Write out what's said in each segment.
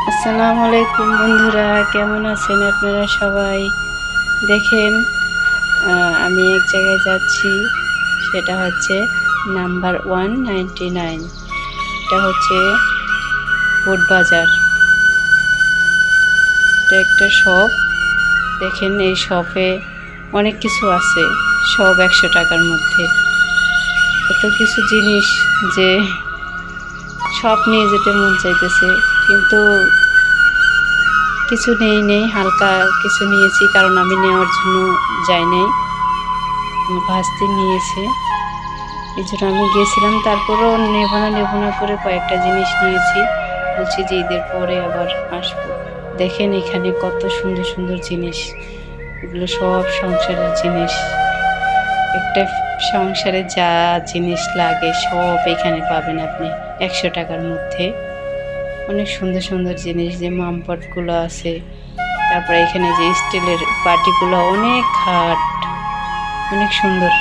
আসসালামু আলাইকুম বন্ধুরা, কেমন আছেন আপনারা সবাই? দেখেন, আমি এক জায়গায় যাচ্ছি, সেটা হচ্ছে নাম্বার 199। এটা হচ্ছে বুট বাজার। এটা একটা শপ। দেখেন, এই শপে অনেক কিছু আছে, সব 100 টাকার মধ্যে। এত কিছু জিনিস যে সব নিয়ে যেতে মন চাইতেছে, কিন্তু কিছু নেই, হালকা কিছু নিয়েছি, কারণ আমি নেওয়ার জন্য যাই নাই, আমার ভাস্তি নিয়েছে, এই জন্য আমি গিয়েছিলাম। তারপরেও নেব না করে কয়েকটা জিনিস নিয়েছি, বলছি যে ঈদের পরে আবার আসবো। দেখেন এখানে কত সুন্দর সুন্দর জিনিস, এগুলো সব সংসারের জিনিস। একটা সংসারে যা জিনিস লাগে সব এখানে পাবেন আপনি 100 টাকার মধ্যে। অনেক সুন্দর সুন্দর জিনিস, যে মামপটগুলো আছে, তারপরে এখানে যে স্টিলের বাটিগুলো, অনেক খাট, অনেক সুন্দর।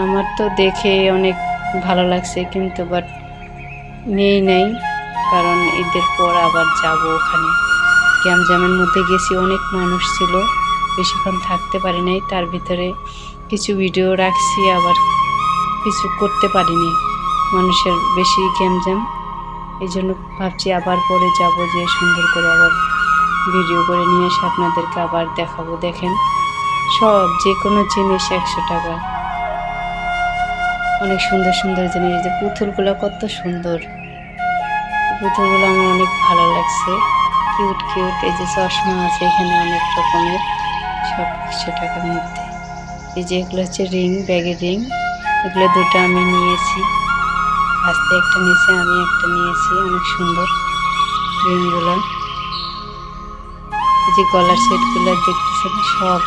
আমার তো দেখে অনেক ভালো লাগছে, কিন্তু বাট নেই, কারণ ঈদের পর আবার যাব ওখানে। গ্যামজামের মধ্যে গেছি, অনেক মানুষ ছিল, বেশিক্ষণ থাকতে পারি নাই। তার ভিতরে কিছু ভিডিও রাখছি, আবার কিছু করতে পারিনি, মানুষের বেশি গ্যামজাম। এই জন্য ভাবছি আবার পরে যাব, যে সুন্দর করে আবার ভিডিও করে নিয়ে এসে আপনাদেরকে আবার দেখাবো। দেখেন সব যে কোনো জিনিস 100 টাকা। অনেক সুন্দর সুন্দর জিনিস, যে পুতুলগুলো কত সুন্দর, পুতুলগুলো আমার অনেক ভালো লাগছে, কিউট কিউট। এই যে চশমা আছে এখানে অনেক রকমের, সব 100 টাকার মধ্যে। এই যে এগুলো হচ্ছে রিং, ব্যাগের রিং, এগুলো দুটো আমি নিয়েছি, আস্তে একটা নিয়েছি, আমি একটা নিয়েছি, অনেক সুন্দর রিংগুলো। এই যে গলার সেটগুলো দেখতেছেন, সব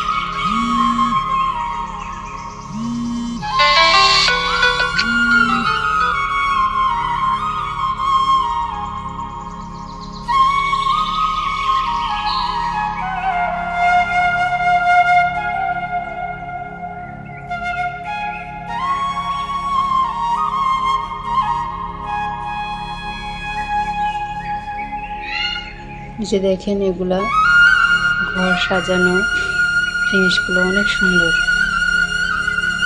যে দেখেন, এগুলা ঘর সাজানো জিনিসগুলো অনেক সুন্দর,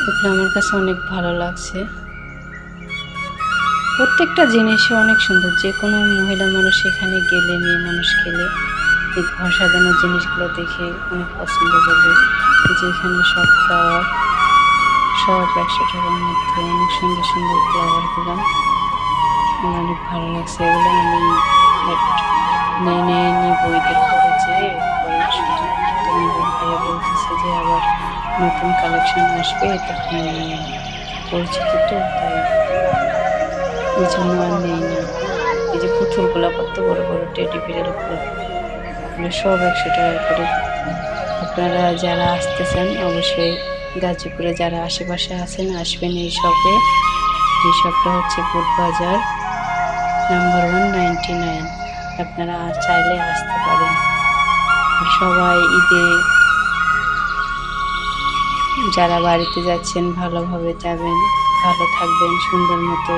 এগুলো আমার কাছে অনেক ভালো লাগছে। প্রত্যেকটা জিনিসই অনেক সুন্দর, যে কোনো মহিলা মানুষ এখানে গেলে, মেয়ে মানুষ গেলে এই ঘর সাজানোর জিনিসগুলো দেখে অনেক পছন্দ করবে। এই যে এখানে সব ফ্লাওয়ার, সব 100 টাকার মধ্যে, অনেক সুন্দর সুন্দর ফ্লাওয়ারগুলো আমার অনেক ভালো লাগছে। এগুলো আমি নিব ঈদের পরে, যে পরে সুযোগ মতো নিব। ভাইয়া বলতেছে যে আবার নতুন কালেকশন আসবে, তখন নিয়ে, পরিচিত তো, তাই এই জন্য আর নেই না। এই যে পুতুলগুলো কত বড় বড়, টেডি বিড়ালগুলো, এগুলো সব 100 টাকা করে। আপনারা যারা আসতে চান, অবশ্যই গাজীপুরে যারা আশেপাশে আছেন আসবেন এই শপে। এই শপটা হচ্ছে বুট বাজার, নাম্বার 199। আপনারা চাইলে আসতে পারেন। সবাই ঈদে যারা বাড়িতে যাচ্ছেন ভালোভাবে যাবেন, ভালো থাকবেন, সুন্দর মতো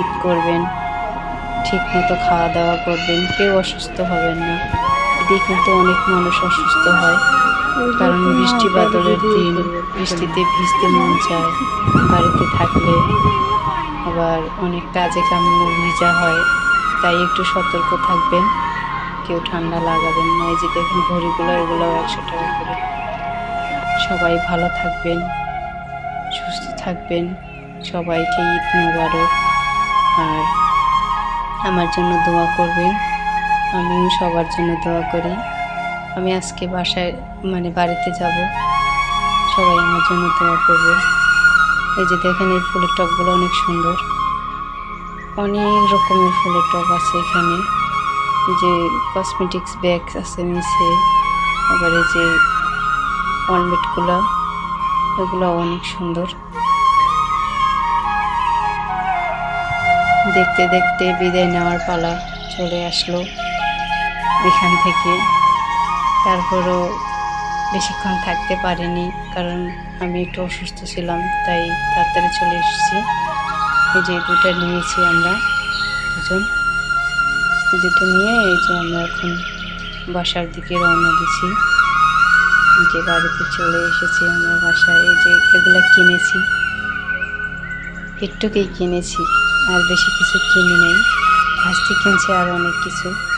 ঈদ করবেন, ঠিক মতো খাওয়া দাওয়া করবেন, কেউ অসুস্থ হবেন না। ঈদে কিন্তু অনেক মানুষ অসুস্থ হয়, কারণ বৃষ্টি বাদলের দিন, বৃষ্টিতে ভিজতে মন চায় বাড়িতে থাকলে, আবার অনেক কাজে কামেও ভিজা হয়, তাই একটু সতর্ক থাকবেন, কেউ ঠান্ডা লাগাবেন না। এই যে দেখুন ঘড়িগুলো, এগুলোও 100 টাকা করে। সবাই ভালো থাকবেন, সুস্থ থাকবেন, সবাইকে ঈদ মোবারক। আর আমার জন্য দোয়া করবেন, আমিও সবার জন্য দোয়া করি। আমি আজকে বাসায় বাড়িতে যাব, সবাই আমার জন্য দোয়া করবে। এই যে দেখেন, এই ফুলের টবগুলো অনেক সুন্দর, অনেক রকমের ফুলের টব আছে এখানে। এই যে কসমেটিক্স ব্যাগ আছে নিচে, আবার এই যে অর্নামেন্টগুলো, এগুলো অনেক সুন্দর। দেখতে দেখতে বিদায় নেওয়ার পালা চলে আসলো এখান থেকে। তারপরও বেশিক্ষণ থাকতে পারিনি, কারণ আমি একটু অসুস্থ ছিলাম, তাই তাড়াতাড়ি চলে এসেছি। এই যে দুটা নিয়েছি আমরা দুজন, দুটো নিয়ে এই যে আমরা এখন বাসার দিকে রওনা দিছি। যে বাড়িতে চলে এসেছি আমরা বাসায়। এই যে এগুলো কিনেছি, একটুকেই কিনেছি, আর বেশি কিছু কিনি নেই। ভাস্তি কিনছে আর অনেক কিছু।